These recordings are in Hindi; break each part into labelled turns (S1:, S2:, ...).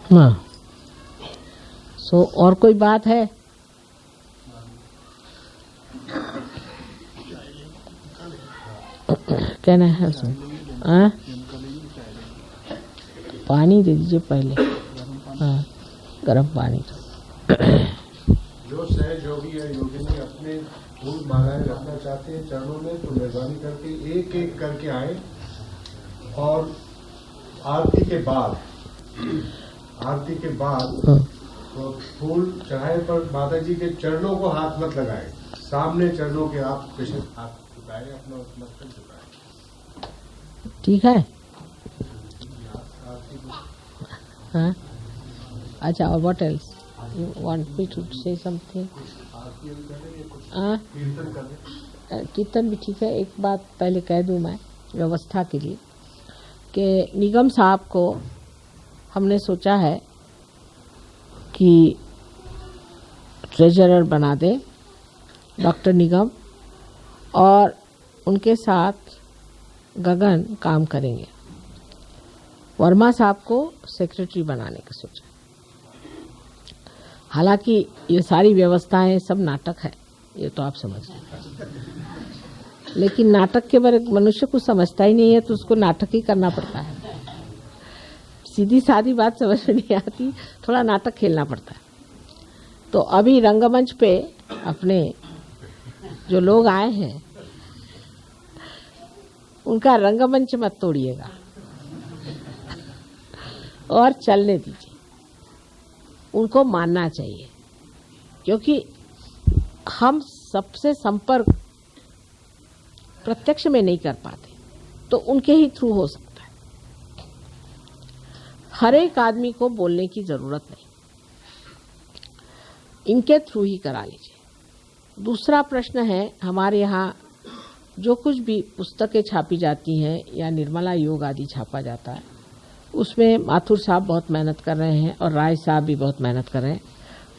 S1: हाँ। सो और कोई बात है? कहना है उसमें? हाँ, पानी दे दीजिए पहले। हाँ, गर्म पानी।
S2: जो सहज योगी है, योगिनी अपने फूल मालाएं रखना चाहते हैं चरणों में, तो मेहरबानी करके एक एक करके आए और आरती के बाद तो फूल चढ़ाए पर माता जी के चरणों को हाथ मत लगाए, सामने चरणों के आप कृष्ण हाथ झुकाए, अपना मस्तक झुकाए।
S1: ठीक है। हाँ, अच्छा, और what else you want me to say something? कीर्तन भी ठीक है। एक बात पहले कह दूं मैं व्यवस्था के लिए कि निगम साहब को हमने सोचा है कि ट्रेजरर बना दे डॉक्टर निगम, और उनके साथ गगन काम करेंगे। वर्मा साहब को सेक्रेटरी बनाने का सोचा। हालांकि ये सारी व्यवस्थाएं सब नाटक है, ये तो आप समझ रहे हैं, लेकिन नाटक के बारे मनुष्य को समझता ही नहीं है तो उसको नाटक ही करना पड़ता है। सीधी सादी बात समझ में नहीं आती, थोड़ा नाटक खेलना पड़ता है। तो अभी रंगमंच पे अपने जो लोग आए हैं उनका रंगमंच मत तोड़िएगा और चलने दीजिए, उनको मानना चाहिए, क्योंकि हम सबसे संपर्क प्रत्यक्ष में नहीं कर पाते, तो उनके ही थ्रू हो सकता है। हर एक आदमी को बोलने की जरूरत नहीं, इनके थ्रू ही करा लीजिए। दूसरा प्रश्न है, हमारे यहाँ जो कुछ भी पुस्तकें छापी जाती हैं या निर्मला योग आदि छापा जाता है, उसमें माथुर साहब बहुत मेहनत कर रहे हैं और राय साहब भी बहुत मेहनत कर रहे हैं।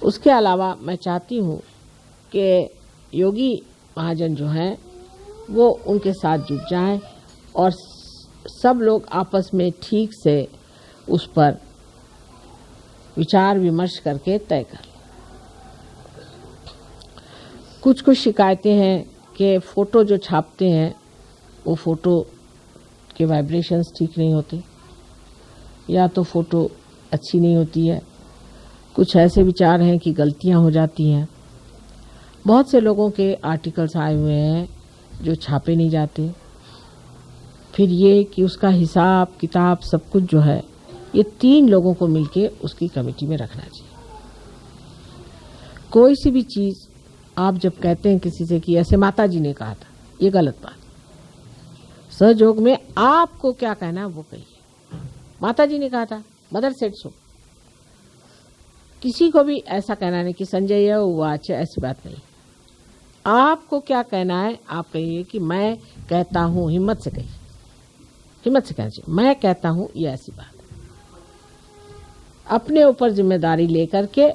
S1: उसके अलावा मैं चाहती हूँ कि योगी महाजन जो हैं वो उनके साथ जुट जाएं और सब लोग आपस में ठीक से उस पर विचार विमर्श करके तय कर। कुछ शिकायतें हैं कि फ़ोटो जो छापते हैं वो फ़ोटो के वाइब्रेशंस ठीक नहीं होते, या तो फ़ोटो अच्छी नहीं होती है। कुछ ऐसे विचार हैं कि गलतियां हो जाती हैं। बहुत से लोगों के आर्टिकल्स आए हुए हैं जो छापे नहीं जाते। फिर ये कि उसका हिसाब किताब सब कुछ जो है, ये 3 लोगों को मिलके उसकी कमेटी में रखना चाहिए। कोई सी भी चीज़ आप जब कहते हैं किसी से कि ऐसे माता जी ने कहा था, ये गलत बात। सहयोग में आपको क्या कहना है वो कहिए। माता जी ने कहा था, मदर सेड सो। किसी को भी ऐसा कहना नहीं कि संजय यह हुआ, अच्छा, ऐसी बात नहीं। आपको क्या कहना है आप कहिए कि मैं कहता हूं, हिम्मत से कहिए, हिम्मत से कहना चाहिए, मैं कहता हूं ये ऐसी बात। अपने ऊपर जिम्मेदारी लेकर के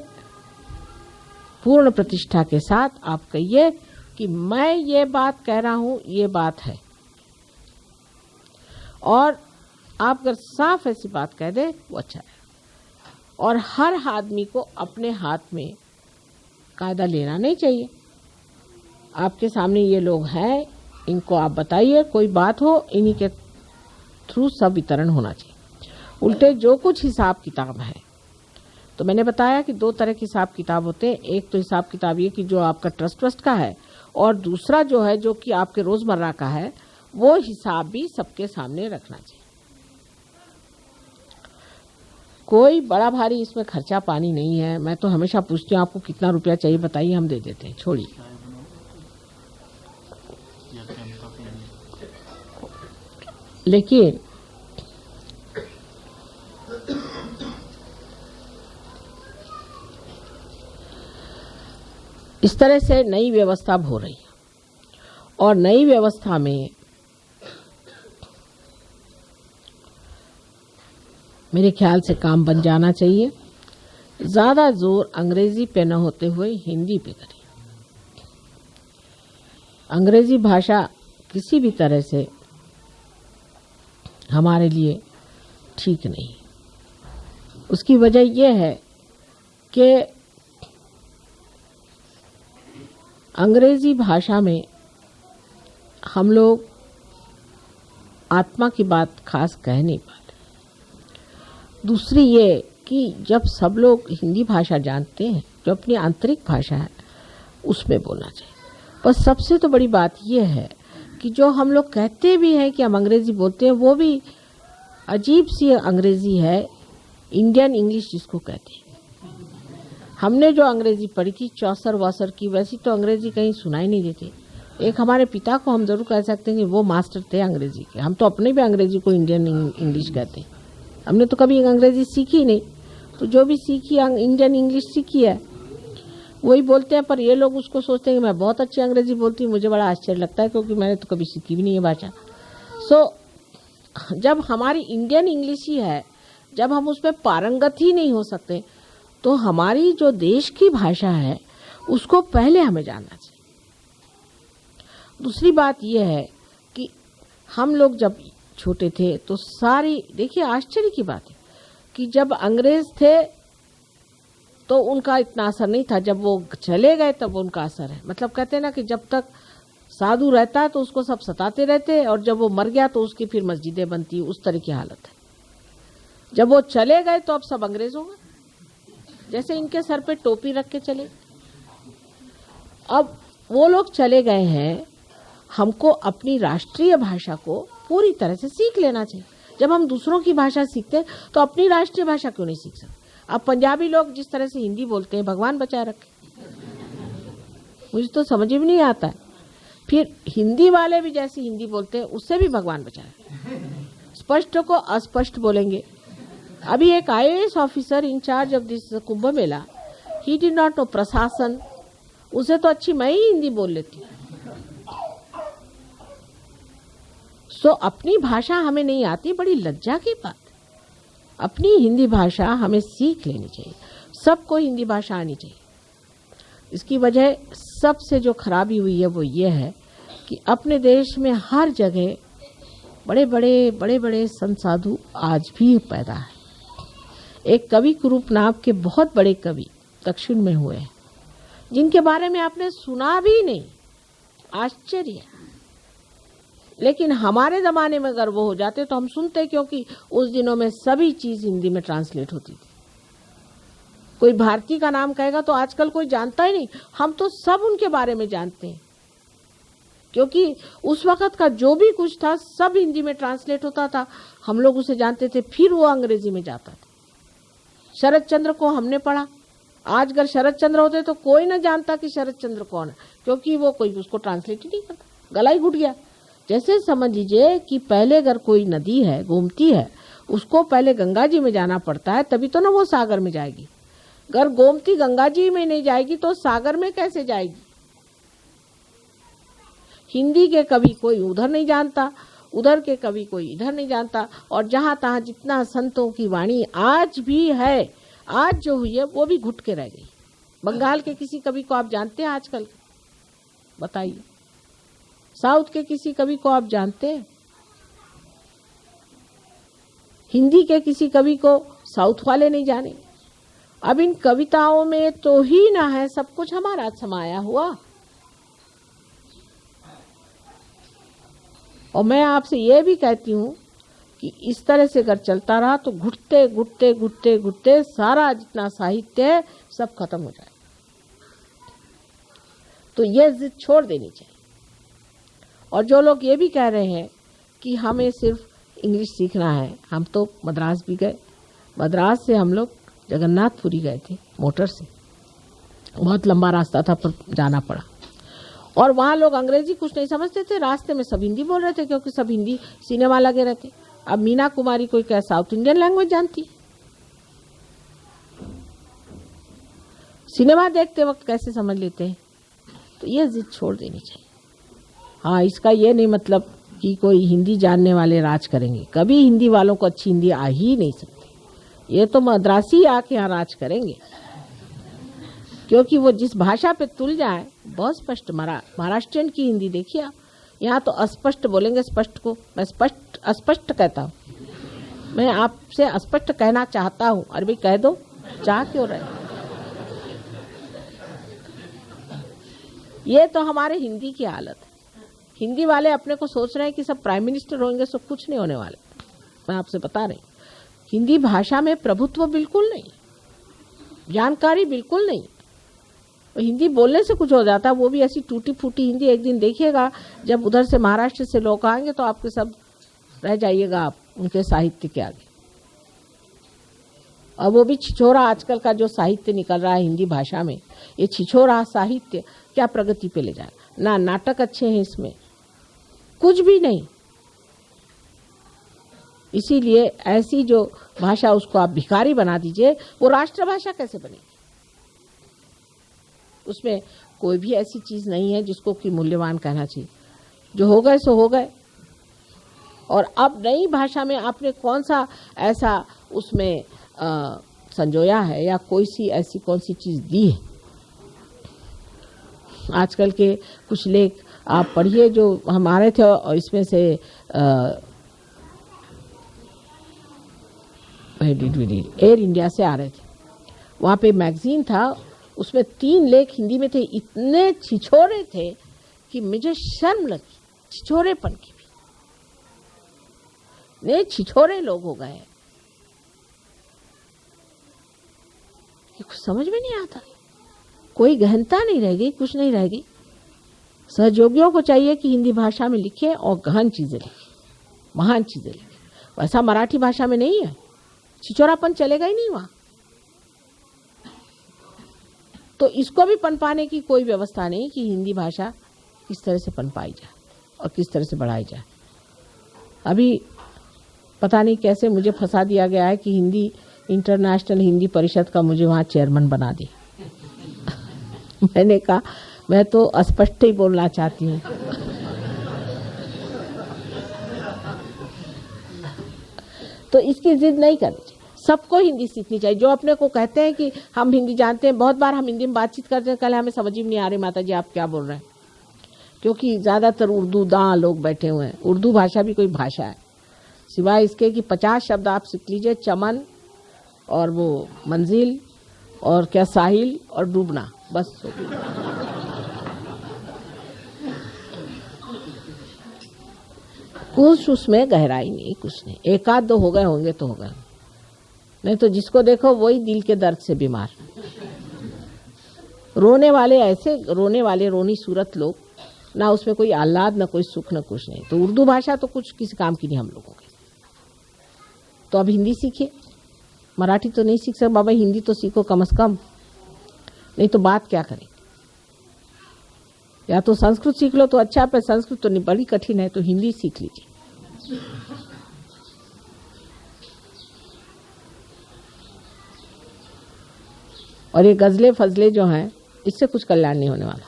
S1: पूर्ण प्रतिष्ठा के साथ आप कहिए कि मैं ये बात कह रहा हूं, ये बात है। और आप अगर साफ ऐसी बात कह दें वो अच्छा है। और हर आदमी को अपने हाथ में कायदा लेना नहीं चाहिए। आपके सामने ये लोग हैं, इनको आप बताइए, कोई बात हो इन्हीं के थ्रू सब वितरण होना चाहिए। उल्टे जो कुछ हिसाब किताब है, तो मैंने बताया कि 2 तरह के हिसाब किताब होते हैं। एक तो हिसाब किताब ये कि जो आपका ट्रस्ट का है, और दूसरा जो है जो कि आपके रोजमर्रा का है, वो हिसाब भी सबके सामने रखना चाहिए। कोई बड़ा भारी इसमें खर्चा पानी नहीं है। मैं तो हमेशा पूछती हूँ आपको कितना रुपया चाहिए बताइए, हम दे देते हैं, छोड़िए। लेकिन इस तरह से नई व्यवस्था हो रही है, और नई व्यवस्था में मेरे ख्याल से काम बन जाना चाहिए। ज़्यादा जोर अंग्रेजी पे न होते हुए हिंदी पे करिए। अंग्रेजी भाषा किसी भी तरह से हमारे लिए ठीक नहीं। उसकी वजह यह है कि अंग्रेजी भाषा में हम लोग आत्मा की बात खास कह नहीं पाते। दूसरी ये कि जब सब लोग हिंदी भाषा जानते हैं, जो अपनी आंतरिक भाषा है, उसमें बोलना चाहिए। पर सबसे तो बड़ी बात यह है कि जो हम लोग कहते भी हैं कि हम अंग्रेजी बोलते हैं, वो भी अजीब सी अंग्रेजी है, इंडियन इंग्लिश जिसको कहते हैं। हमने जो अंग्रेजी पढ़ी थी चौसर वासर की, वैसी तो अंग्रेजी कहीं सुनाई नहीं देती। एक हमारे पिता को हम जरूर कह सकते हैं कि वो मास्टर थे अंग्रेजी के। हम तो अपने भी अंग्रेजी को इंडियन इंग्लिश कहते हैं। हमने तो कभी अंग्रेजी सीखी नहीं, तो जो भी सीखी इंडियन इंग्लिश सीखी है वही बोलते हैं। पर ये लोग उसको सोचते हैं कि मैं बहुत अच्छी अंग्रेजी बोलती हूँ। मुझे बड़ा आश्चर्य लगता है, क्योंकि मैंने तो कभी सीखी भी नहीं है भाषा। जब हमारी इंडियन इंग्लिश ही है, जब हम उसमें पारंगत ही नहीं हो सकते, तो हमारी जो देश की भाषा है उसको पहले हमें जानना चाहिए। दूसरी बात यह है कि हम लोग जब छोटे थे तो सारी, देखिए आश्चर्य की बात है कि जब अंग्रेज थे तो उनका इतना असर नहीं था, जब वो चले गए तब उनका असर है। मतलब कहते हैं ना कि जब तक साधु रहता है तो उसको सब सताते रहते हैं, और जब वो मर गया तो उसकी फिर मस्जिदें बनती, उस तरह की हालत है। जब वो चले गए तो अब सब अंग्रेज हो गए, जैसे इनके सर पे टोपी रख के चले। अब वो लोग चले गए हैं, हमको अपनी राष्ट्रीय भाषा को पूरी तरह से सीख लेना चाहिए। जब हम दूसरों की भाषा सीखते हैं तो अपनी राष्ट्रीय भाषा क्यों नहीं सीख सकते? अब पंजाबी लोग जिस तरह से हिंदी बोलते हैं, भगवान बचाए रखे, मुझे तो समझ में नहीं आता है। फिर हिंदी वाले भी जैसी हिंदी बोलते हैं, उससे भी भगवान बचाए। स्पष्ट को अस्पष्ट बोलेंगे। अभी एक IAS officer in charge of this Kumbh Mela, he did not know प्रशासन, उसे तो अच्छी मैं ही हिंदी बोल लेती। अपनी भाषा हमें नहीं आती, बड़ी लज्जा की बात। अपनी हिंदी भाषा हमें सीख लेनी चाहिए, सबको हिंदी भाषा आनी चाहिए। इसकी वजह सबसे जो खराबी हुई है वो ये है कि अपने देश में हर जगह बड़े बड़े संत साधु आज भी पैदा है। एक कवि कुरूप नाम के बहुत बड़े कवि दक्षिण में हुए हैं, जिनके बारे में आपने सुना भी नहीं, आश्चर्य। लेकिन हमारे ज़माने में अगर वो हो जाते तो हम सुनते, क्योंकि उस दिनों में सभी चीज़ हिंदी में ट्रांसलेट होती थी। कोई भारती का नाम कहेगा तो आजकल कोई जानता ही नहीं, हम तो सब उनके बारे में जानते हैं, क्योंकि उस वक़्त का जो भी कुछ था सब हिंदी में ट्रांसलेट होता था, हम लोग उसे जानते थे, फिर वो अंग्रेजी में जाता था। शरद चंद्र को हमने पढ़ा, आज अगर शरद चंद्र होते तो कोई न जानता कि शरद चंद्र कौन है, क्योंकि वो कोई उसको ट्रांसलेट ही नहीं करता, गला ही घुट गया। जैसे समझ लीजिए कि पहले अगर कोई नदी है, गोमती है, उसको पहले गंगा जी में जाना पड़ता है, तभी तो ना वो सागर में जाएगी। अगर गोमती गंगा जी में नहीं जाएगी तो सागर में कैसे जाएगी? हिंदी के कवि कोई उधर नहीं जानता, उधर के कवि कोई इधर नहीं जानता, और जहां तहां जितना संतों की वाणी आज भी है, आज जो हुई है वो भी घुट के रह गई। बंगाल के किसी कवि को आप जानते हैं आजकल? बताइए। साउथ के किसी कवि को आप जानते हैं? हिंदी के किसी कवि को साउथ वाले नहीं जाने। अब इन कविताओं में तो ही ना है सब कुछ हमारा समाया हुआ। और मैं आपसे ये भी कहती हूँ कि इस तरह से अगर चलता रहा तो घुटते घुटते घुटते घुटते सारा जितना साहित्य है सब खत्म हो जाए। तो ये जिद छोड़ देनी चाहिए। और जो लोग ये भी कह रहे हैं कि हमें सिर्फ इंग्लिश सीखना है, हम तो मद्रास भी गए, मद्रास से हम लोग जगन्नाथपुरी गए थे मोटर से, बहुत लंबा रास्ता था पर जाना पड़ा। और वहाँ लोग अंग्रेजी कुछ नहीं समझते थे, रास्ते में सब हिंदी बोल रहे थे, क्योंकि सब हिंदी सिनेमा लगे रहते। अब मीना कुमारी कोई क्या साउथ इंडियन लैंग्वेज जानती है? सिनेमा देखते वक्त कैसे समझ लेते हैं? तो ये जिद छोड़ देनी चाहिए। हाँ, इसका ये नहीं मतलब कि कोई हिंदी जानने वाले राज करेंगे, कभी हिंदी वालों को अच्छी हिंदी आ ही नहीं सकती। ये तो मद्रासी आके यहाँ राज करेंगे, क्योंकि वो जिस भाषा पे तुल जाए बहुत स्पष्ट। महाराष्ट्रियन की हिंदी देखिए आप, यहाँ तो अस्पष्ट बोलेंगे, स्पष्ट को मैं स्पष्ट अस्पष्ट कहता हूँ। मैं आपसे स्पष्ट कहना चाहता हूँ। अरे भाई कह दो, चाह क्यों रहे? ये तो हमारे हिंदी की हालत है। हिंदी वाले अपने को सोच रहे हैं कि सब प्राइम मिनिस्टर होंगे, सब कुछ नहीं होने वाले। मैं आपसे बता रही हूँ, हिंदी भाषा में प्रभुत्व बिल्कुल नहीं, जानकारी बिल्कुल नहीं। हिंदी बोलने से कुछ हो जाता है, वो भी ऐसी टूटी फूटी हिंदी। एक दिन देखिएगा जब उधर से महाराष्ट्र से लोग आएंगे तो आपके सब रह जाइएगा आप उनके साहित्य के आगे। और वो भी छिछोरा आजकल का जो साहित्य निकल रहा है हिंदी भाषा में, ये छिछोरा साहित्य क्या प्रगति पे ले जाएगा? ना नाटक अच्छे हैं इसमें, कुछ भी नहीं। इसीलिए ऐसी जो भाषा उसको आप भिखारी बना दीजिए, वो राष्ट्रभाषा कैसे बनेगी? उसमें कोई भी ऐसी चीज नहीं है जिसको कि मूल्यवान कहना चाहिए। जो हो गए सो हो गए। और अब नई भाषा में आपने कौन सा ऐसा उसमें संजोया है या कोई सी ऐसी कौन सी चीज दी है? आजकल के कुछ लेख आप पढ़िए जो हमारे थे, और इसमें से एयर इंडिया से आ रहे थे, वहाँ पे मैगजीन था, उसमें 3 लेख हिंदी में थे। इतने छिछोरे थे कि मुझे शर्म लगी, छिछोरेपन की भी। ने छिछोरे लोग हो गए कि कुछ समझ में नहीं आता, कोई गहनता नहीं रहेगी, कुछ नहीं रहेगी। सहयोगियों को चाहिए कि हिंदी भाषा में लिखे और गहन चीजें लिखे, महान चीजें लिखे। वैसा मराठी भाषा में नहीं है, छिछोरापन चलेगा ही नहीं वहां। तो इसको भी पनपाने की कोई व्यवस्था नहीं कि हिंदी भाषा किस तरह से पनपाई जाए और किस तरह से बढ़ाई जाए। अभी पता नहीं कैसे मुझे फंसा दिया गया है कि हिंदी इंटरनेशनल हिंदी परिषद का मुझे वहाँ चेयरमैन बना दिया। मैंने कहा मैं तो स्पष्ट ही बोलना चाहती हूँ। तो इसकी जिद नहीं करनी चाहिए, सबको हिंदी सीखनी चाहिए। जो अपने को कहते हैं कि हम हिंदी जानते हैं, बहुत बार हम हिंदी में बातचीत करते हैं, कल हमें समझ ही नहीं आ रही माता जी आप क्या बोल रहे हैं, क्योंकि ज़्यादातर उर्दू दां लोग बैठे हुए हैं। उर्दू भाषा भी कोई भाषा है, सिवाय इसके कि 50 शब्द आप सीख लीजिए, चमन और वो मंजिल और क्या साहिल और डूबना, बस। कुछ उसमें गहराई नहीं, कुछ नहीं। 1-2 हो गए होंगे तो हो गए, नहीं तो जिसको देखो वही दिल के दर्द से बीमार। रोने वाले ऐसे रोने वाले रोनी सूरत लोग, ना उसमें कोई आह्लाद, ना कोई सुख, ना कुछ नहीं। तो उर्दू भाषा तो कुछ किसी काम की नहीं हम लोगों के। तो अब हिंदी सीखिए, मराठी तो नहीं सीख सकते बाबा, हिंदी तो सीखो कम से कम, नहीं तो बात क्या करें। या तो संस्कृत सीख लो तो अच्छा, पर संस्कृत तो नहीं, बड़ी कठिन है, तो हिंदी सीख लीजिए। और ये गजले फजले जो हैं, इससे कुछ कल्याण नहीं होने वाला।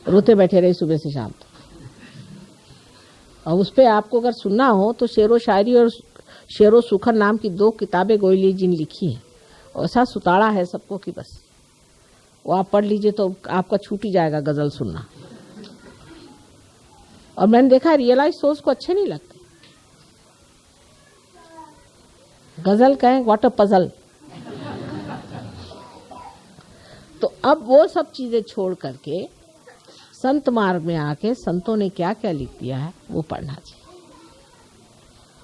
S1: रोते बैठे रहे सुबह से शाम तक। और उस पर आपको अगर सुनना हो तो शेरो शायरी और शेरो सुखन नाम की 2 किताबें गोयली जी ने लिखी हैं। ऐसा सुताड़ा है सबको कि बस वो आप पढ़ लीजिए तो आपका छूट ही जाएगा गजल सुनना। और मैंने देखा रियलाइज सोच को अच्छे नहीं लगते। गजल कहें व्हाट अ पजल। तो अब वो सब चीजें छोड़ करके संत मार्ग में आके संतों ने क्या क्या लिख दिया है वो पढ़ना चाहिए।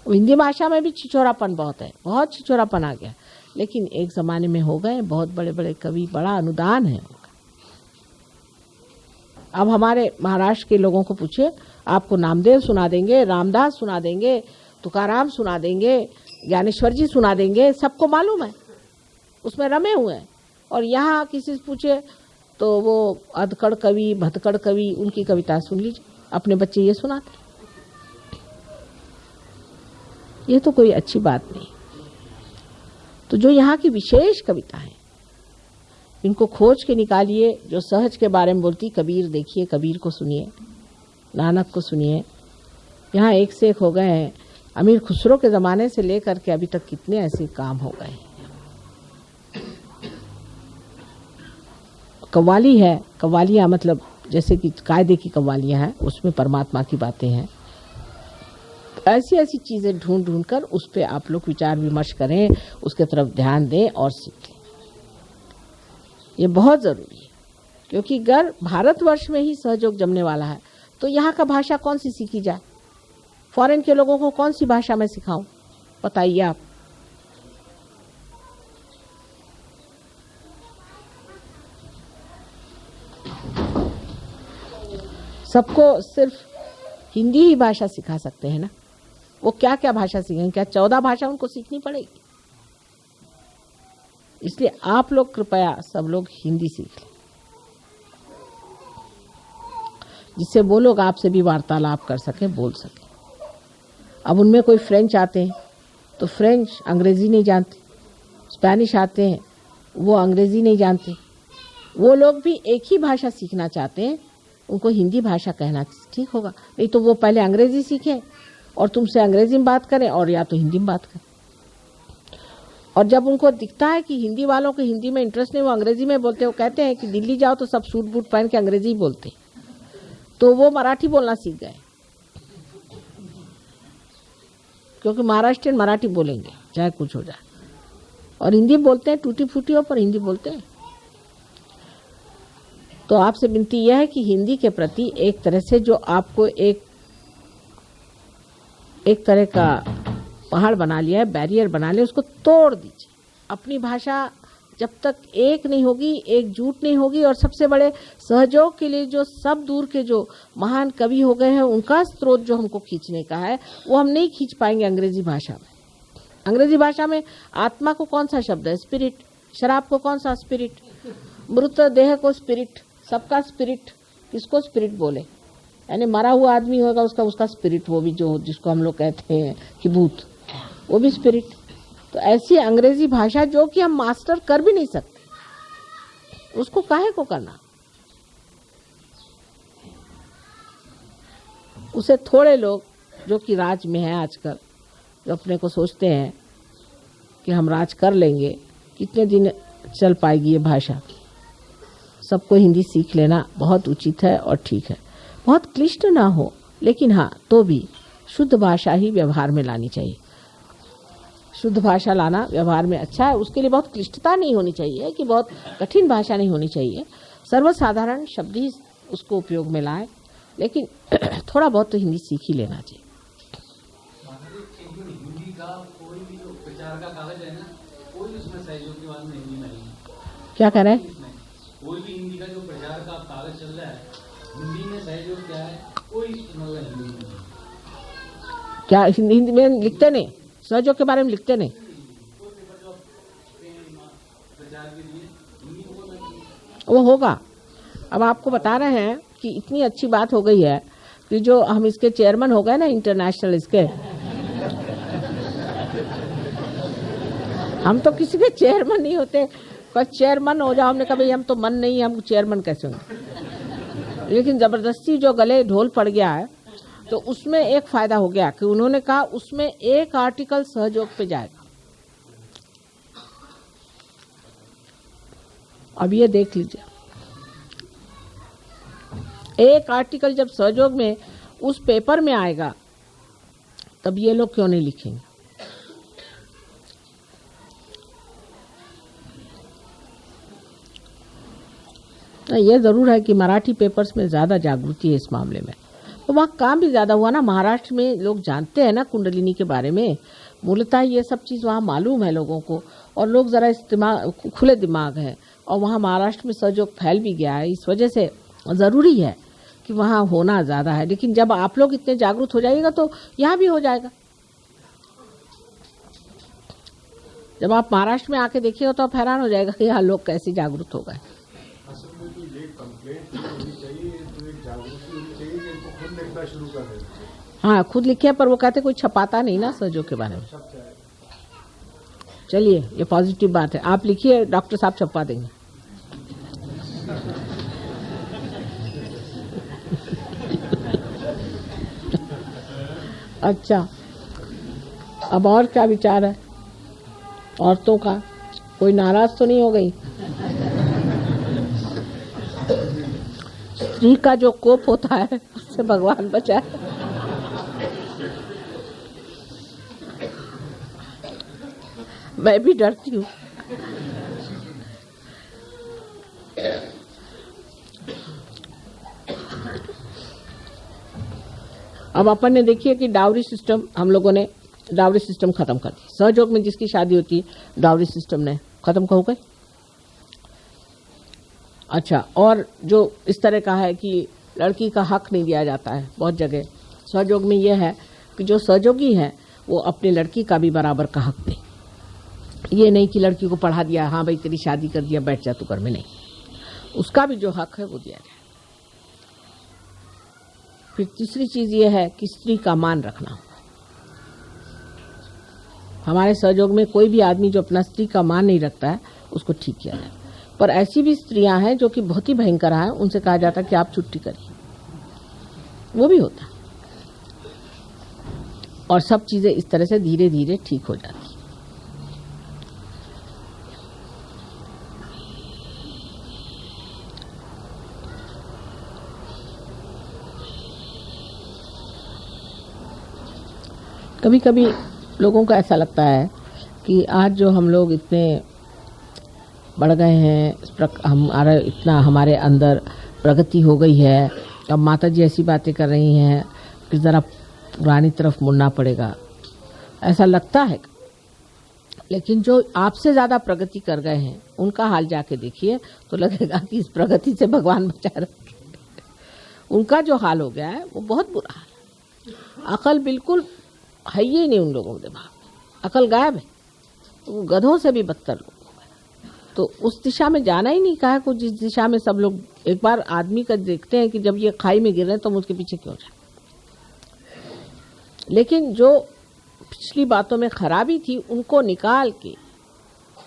S1: हिंदी भाषा में भी छिछोरापन बहुत है, बहुत छिछोरापन आ गया, लेकिन एक जमाने में हो गए बहुत बड़े बड़े कवि, बड़ा अनुदान है उनका। अब हमारे महाराष्ट्र के लोगों को पूछिए, आपको नामदेव सुना देंगे, रामदास सुना देंगे, तुकाराम सुना देंगे, ज्ञानेश्वर जी सुना देंगे, सबको मालूम है, उसमें रमे हुए हैं। और यहाँ किसी से पूछे तो वो अधकड़ कवि, भतकड़ कवि, उनकी कविता सुन लीजिए, अपने बच्चे ये सुनाते। ये तो कोई अच्छी बात नहीं। तो जो यहाँ की विशेष कविता है इनको खोज के निकालिए, जो सहज के बारे में बोलती। कबीर देखिए, कबीर को सुनिए, नानक को सुनिए, यहाँ एक से एक हो गए हैं। अमीर खुसरो के ज़माने से लेकर के अभी तक कितने ऐसे काम हो गए। कव्वाली है, कव्वालियाँ मतलब जैसे कि कायदे की कव्वालियाँ हैं, उसमें परमात्मा की बातें हैं। ऐसी ऐसी चीजें ढूंढ ढूंढ कर उस पर आप लोग विचार विमर्श करें, उसके तरफ ध्यान दें और सीखें। ये बहुत जरूरी है, क्योंकि अगर भारतवर्ष में ही सहयोग जमने वाला है तो यहाँ का भाषा कौन सी सीखी जाए? फॉरेन के लोगों को कौन सी भाषा मैं सिखाऊं? बताइए आप। सबको सिर्फ हिंदी ही भाषा सिखा सकते हैं ना? वो क्या क्या भाषा सीखेंगे? क्या 14 भाषा उनको सीखनी पड़ेगी? इसलिए आप लोग कृपया सब लोग हिंदी सीख लें, जिससे वो लोग आपसे भी वार्तालाप कर सकें, बोल सकें। अब उनमें कोई फ्रेंच आते हैं तो फ्रेंच अंग्रेजी नहीं जानते, स्पेनिश आते हैं वो अंग्रेजी नहीं जानते, वो लोग भी एक ही भाषा सीखना चाहते हैं, उनको हिंदी भाषा कहना ठीक होगा। नहीं तो वो पहले अंग्रेजी सीखें और तुमसे अंग्रेजी में बात करें और या तो हिंदी में बात करें। और जब उनको दिखता है कि हिंदी वालों को हिंदी में इंटरेस्ट नहीं, वो अंग्रेजी में बोलते, वो कहते हैं कि दिल्ली जाओ तो सब सूट बूट पहन के अंग्रेजी ही बोलते, तो वो मराठी बोलना सीख गए, क्योंकि महाराष्ट्रियन मराठी बोलेंगे चाहे कुछ हो जाए, और हिंदी बोलते हैं टूटी फूटी हो पर हिंदी बोलते हैं। तो आपसे विनती यह है कि हिंदी के प्रति एक तरह से जो आपको एक तरह का पहाड़ बना लिया है, बैरियर बना लिया, उसको तोड़ दीजिए। अपनी भाषा जब तक एक नहीं होगी, एकजुट नहीं होगी, और सबसे बड़े सहयोग के लिए जो सब दूर के जो महान कवि हो गए हैं उनका स्रोत जो हमको खींचने का है, वो हम नहीं खींच पाएंगे अंग्रेजी भाषा में। अंग्रेजी भाषा में आत्मा को कौन सा शब्द है? स्पिरिट। शराब को कौन सा? स्पिरिट। मृत देह को स्पिरिट। सबका स्पिरिट। किसको स्पिरिट बोले? यानी मरा हुआ आदमी होगा उसका स्पिरिट, वो भी जो जिसको हम लोग कहते हैं कि भूत, वो भी स्पिरिट। तो ऐसी अंग्रेजी भाषा जो कि हम मास्टर कर भी नहीं सकते, उसको काहे को करना? उसे थोड़े लोग जो कि राज में हैं आजकल, जो अपने को सोचते हैं कि हम राज कर लेंगे, कितने दिन चल पाएगी ये भाषा? सबको हिंदी सीख लेना बहुत उचित है और ठीक है। बहुत क्लिष्ट ना हो, लेकिन हाँ तो भी शुद्ध भाषा ही व्यवहार में लानी चाहिए। शुद्ध भाषा लाना व्यवहार में अच्छा है, उसके लिए बहुत क्लिष्टता नहीं होनी चाहिए कि बहुत कठिन भाषा नहीं होनी चाहिए। सर्वसाधारण शब्द ही उसको उपयोग में लाए, लेकिन थोड़ा बहुत तो हिंदी सीख ही लेना चाहिए।
S3: हिंदी का कोई भी जो प्रचार का कागज है ना, कोई उसमें सहयोग की बात नहीं है।
S1: क्या कह रहे हैं?
S3: कोई भी हिंदी का जो प्रचार का कागज चल रहा है, हिंदी में सहयोग क्या है? कोई हिंदी में
S1: क्या हिंदी में लिखते नहीं? सहयोग के बारे में लिखते नहीं? वो होगा। अब आपको बता रहे हैं कि इतनी अच्छी बात हो गई है कि जो हम इसके चेयरमैन हो गए ना, इंटरनेशनल इसके, हम तो किसी के चेयरमैन नहीं होते। पर चेयरमैन हो जाओ, हमने कहा भाई हम तो मन नहीं, हम चेयरमैन कैसे होंगे? लेकिन जबरदस्ती जो गले ढोल पड़ गया है, तो उसमें एक फायदा हो गया कि उन्होंने कहा उसमें एक आर्टिकल सहयोग पे जाएगा। अब ये देख लीजिए, एक आर्टिकल जब सहयोग में उस पेपर में आएगा, तब ये लोग क्यों नहीं लिखेंगे? ये जरूर है कि मराठी पेपर्स में ज्यादा जागृति है इस मामले में, तो वहाँ काम भी ज्यादा हुआ ना। महाराष्ट्र में लोग जानते हैं ना कुंडलिनी के बारे में, मूलतः ये सब चीज़ वहाँ मालूम है लोगों को, और लोग ज़रा खुले दिमाग हैं, और वहाँ महाराष्ट्र में सहयोग फैल भी गया है। इस वजह से ज़रूरी है कि वहाँ होना ज़्यादा है। लेकिन जब आप लोग इतने जागरूक हो जाइएगा तो यहाँ भी हो जाएगा। जब आप महाराष्ट्र में आके देखिएगा तो आप हैरान हो जाएगा कि यहाँ लोग कैसे जागरूक हो गए। हाँ, खुद लिखे, पर वो कहते कोई छपाता नहीं ना सहयोग के बारे में। चलिए, ये पॉजिटिव बात है। आप लिखिए, डॉक्टर साहब छपवा देंगे। अच्छा, अब और क्या विचार है औरतों का? कोई नाराज तो नहीं हो गई? स्त्री का जो कोप होता है उससे भगवान बचाए। मैं भी डरती हूँ। अब अपन ने देखिए कि डाउरी सिस्टम, हम लोगों ने डाउरी सिस्टम खत्म कर दी। सहयोग में जिसकी शादी होती है डाउरी सिस्टम ने खत्म हो गई। अच्छा, और जो इस तरह का है कि लड़की का हक नहीं दिया जाता है बहुत जगह, सहयोग में यह है कि जो सहयोगी है वो अपनी लड़की का भी बराबर का हक दे। ये नहीं कि लड़की को पढ़ा दिया, हाँ भाई तेरी शादी कर दिया, बैठ जा तू घर में, नहीं, उसका भी जो हक है वो दिया जाए। फिर तीसरी चीज ये है कि स्त्री का मान रखना। हमारे सहयोग में कोई भी आदमी जो अपना स्त्री का मान नहीं रखता है उसको ठीक किया जाए। पर ऐसी भी स्त्रियां हैं जो कि बहुत ही भयंकर हैं, उनसे कहा जाता है कि आप छुट्टी करिए, वो भी होता है। और सब चीजें इस तरह से धीरे धीरे ठीक हो जाती है। कभी कभी लोगों को ऐसा लगता है कि आज जो हम लोग इतने बढ़ गए हैं, हमारे अंदर प्रगति हो गई है, अब माता जी ऐसी बातें कर रही हैं कि ज़रा पुरानी तरफ मुड़ना पड़ेगा, ऐसा लगता है। लेकिन जो आपसे ज़्यादा प्रगति कर गए हैं उनका हाल जाके देखिए तो लगेगा कि इस प्रगति से भगवान बचा रखे। उनका जो हाल हो गया है वो बहुत बुरा हाल है। अकल बिल्कुल है ही नहीं उन लोगों के दिमाग में, अकल गायब है। तो वो गधों से भी बदतर लोग हो गए। तो उस दिशा में जाना ही नहीं कहा को, जिस दिशा में सब लोग एक बार आदमी का देखते हैं कि जब ये खाई में गिर रहे हैं तो हम उसके पीछे क्यों जाए। लेकिन जो पिछली बातों में खराबी थी उनको निकाल के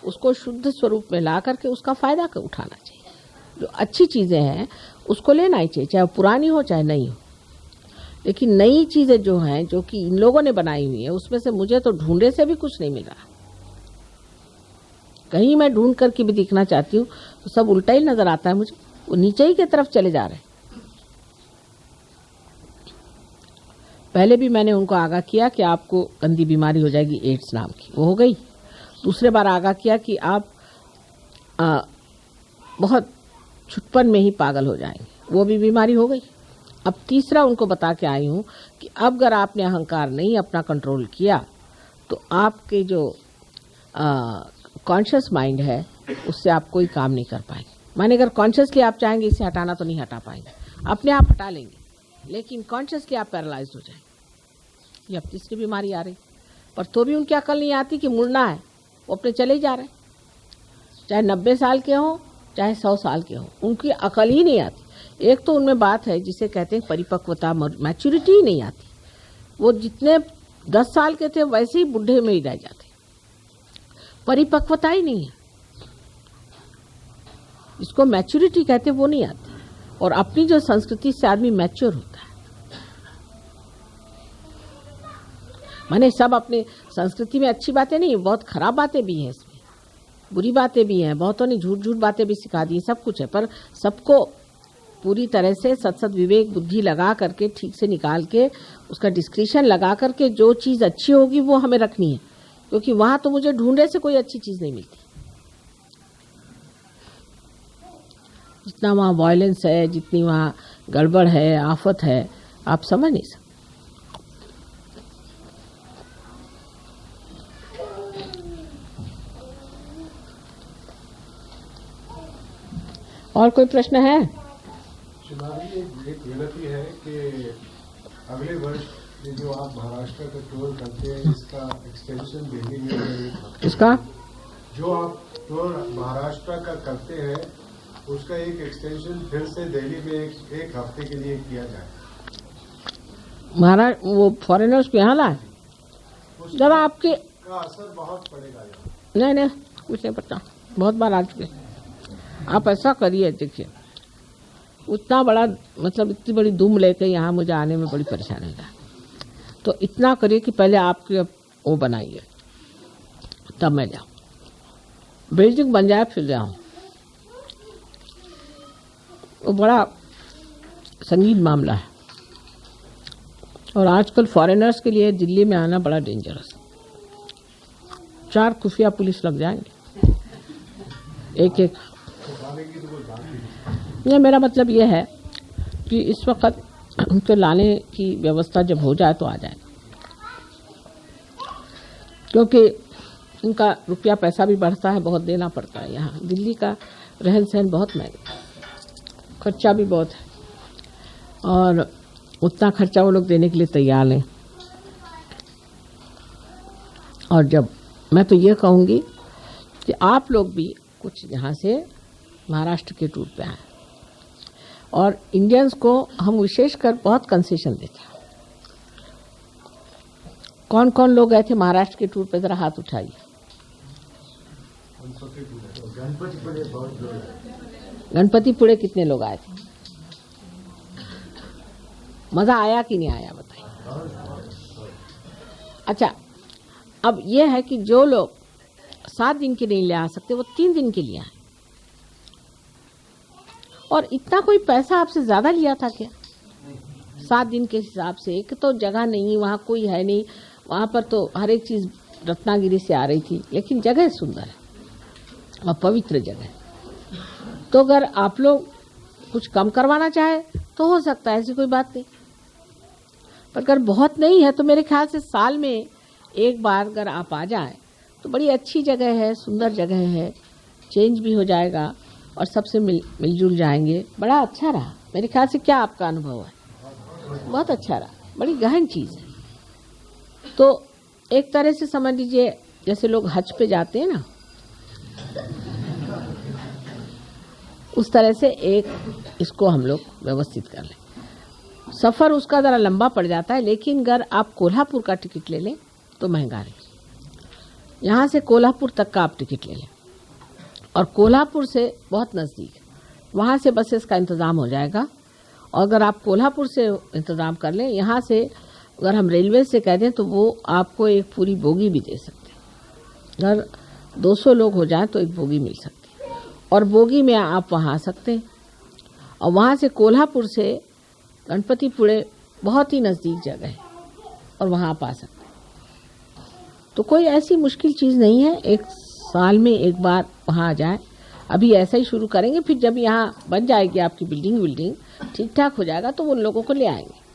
S1: उसको शुद्ध स्वरूप में ला करके उसका फायदा उठाना चाहिए। जो अच्छी चीजें हैं उसको लेना ही चाहिए, चाहे पुरानी हो चाहे नई हो। लेकिन नई चीजें जो हैं, जो कि इन लोगों ने बनाई हुई है, उसमें से मुझे तो ढूंढे से भी कुछ नहीं मिल रहा। कहीं मैं ढूंढ करके भी देखना चाहती हूँ तो सब उल्टा ही नजर आता है मुझे, वो नीचे ही की तरफ चले जा रहे हैं। पहले भी मैंने उनको आगाह किया कि आपको गंदी बीमारी हो जाएगी एड्स नाम की, वो हो गई। दूसरे बार आगाह किया कि आप बहुत छुटपन में ही पागल हो जाएंगे, वो भी बीमारी हो गई। अब तीसरा उनको बता के आई हूं कि अब अगर आपने अहंकार नहीं अपना कंट्रोल किया तो आपके जो कॉन्शियस माइंड है उससे आप कोई काम नहीं कर पाएंगे। माने अगर कॉन्शियसली आप चाहेंगे इसे हटाना तो नहीं हटा पाएंगे, अपने आप हटा लेंगे, लेकिन कॉन्शियसली आप पैरालाइज हो जाएंगे। ये अब तीसरी बीमारी आ रही, पर तो भी उनकी अकल नहीं आती कि मुड़ना है, वो अपने चले ही जा रहे हैं। चाहे 90 साल के हों चाहे 100 साल के हों, उनकी अकल ही नहीं आती। एक तो उनमें बात है जिसे कहते हैं परिपक्वता, मैच्योरिटी ही नहीं आती। वो जितने 10 साल के थे वैसे ही बुढ़े में ही रह जाते, परिपक्वता ही नहीं है। इसको मैच्योरिटी कहते वो नहीं आती। और अपनी जो संस्कृति से आदमी मैच्योर होता है। माने सब अपने संस्कृति में अच्छी बातें नहीं, बहुत खराब बातें भी हैं, इसमें बुरी बातें भी हैं, बहुतों ने झूठ झूठ बातें भी सिखा दी, सब कुछ है। पर सबको पूरी तरह से सत विवेक बुद्धि लगा करके ठीक से निकाल के उसका डिस्क्रिप्शन लगा करके जो चीज़ अच्छी होगी वो हमें रखनी है, क्योंकि वहां तो मुझे ढूंढने से कोई अच्छी चीज़ नहीं मिलती। जितना वहाँ वायलेंस है, जितनी वहाँ गड़बड़ है, आफत है, आप समझ नहीं सकते। और कोई प्रश्न है?
S2: एक विनती है कि अगले वर्ष ये जो आप महाराष्ट्र का टूर करते हैं इसका एक्सटेंशन दिल्ली में,
S1: इसका
S2: जो आप टूर महाराष्ट्र का करते हैं उसका एक एक्सटेंशन फिर से दिल्ली में एक हफ्ते के लिए किया जाए।
S1: महाराष्ट्र वो फॉरेनर्स को यहाँ लाए, जरा आपके
S2: का असर बहुत पड़ेगा।
S1: नहीं कुछ नहीं पता, बहुत बार आ चुके। आप ऐसा करिए, देखिए उतना बड़ा मतलब इतनी बड़ी दुम लेके यहाँ मुझे आने में बड़ी परेशानी है, तो इतना करिए कि पहले आपके वो बनाइए तब मैं जाऊँ, बिल्डिंग बन जाए फिर जाऊँ। वो बड़ा संगीन मामला है और आजकल फॉरेनर्स के लिए दिल्ली में आना बड़ा डेंजरस है। 4 खुफिया पुलिस लग जाएंगे एक एक। ये मेरा मतलब ये है कि इस वक्त उनको लाने की व्यवस्था जब हो जाए तो आ जाए, क्योंकि उनका रुपया पैसा भी बढ़ता है, बहुत देना पड़ता है। यहाँ दिल्ली का रहन सहन बहुत महंगा, खर्चा भी बहुत है और उतना खर्चा वो लोग देने के लिए तैयार नहीं। और जब मैं तो ये कहूँगी कि आप लोग भी कुछ यहाँ से महाराष्ट्र के टूर पे आए, और इंडियंस को हम विशेषकर बहुत कंसेशन देते हैं। कौन कौन लोग गए थे महाराष्ट्र के टूर पे, जरा हाथ उठाइए। गणपतिपुरे कितने लोग आए थे? मजा आया कि नहीं आया बताइए। अच्छा, अब यह है कि जो लोग 7 दिन के नहीं ले आ सकते वो 3 दिन के लिए आए। और इतना कोई पैसा आपसे ज्यादा लिया था क्या? 7 दिन के हिसाब से। एक तो जगह नहीं, वहाँ कोई है नहीं, वहाँ पर तो हर एक चीज रत्नागिरी से आ रही थी, लेकिन जगह सुंदर है और पवित्र जगह है। तो अगर आप लोग कुछ कम करवाना चाहे तो हो सकता है, ऐसी कोई बात नहीं। पर अगर बहुत नहीं है तो मेरे ख्याल से साल में एक बार अगर आप आ जाए तो बड़ी अच्छी जगह है, सुंदर जगह है, चेंज भी हो जाएगा और सबसे मिलजुल जाएंगे। बड़ा अच्छा रहा मेरे ख्याल से। क्या आपका अनुभव है? बहुत अच्छा रहा, बड़ी गहन चीज़ है। तो एक तरह से समझ लीजिए जैसे लोग हज पे जाते हैं ना, उस तरह से एक इसको हम लोग व्यवस्थित कर लें। सफ़र उसका ज़रा लंबा पड़ जाता है, लेकिन अगर आप कोल्हापुर का टिकट ले लें तो महंगा नहीं। यहाँ से कोल्हापुर तक का आप टिकट ले लें और कोल्हापुर से बहुत नज़दीक, वहाँ से बसेस का इंतज़ाम हो जाएगा। और अगर आप कोल्हापुर से इंतज़ाम कर लें, यहाँ से अगर हम रेलवे से कह दें तो वो आपको एक पूरी बोगी भी दे सकते हैं। अगर 200 लोग हो जाएं तो एक बोगी मिल सकती है और बोगी में आप वहाँ आ सकते हैं। और वहाँ से कोल्हापुर से गणपतिपुरे बहुत ही नज़दीक जगह है और वहाँ आप आ सकते हैं। तो कोई ऐसी मुश्किल चीज़ नहीं है, एक साल में एक बार वहाँ आ जाए। अभी ऐसा ही शुरू करेंगे, फिर जब यहाँ बन जाएगी आपकी बिल्डिंग ठीक ठाक हो जाएगा तो उन लोगों को ले आएंगे।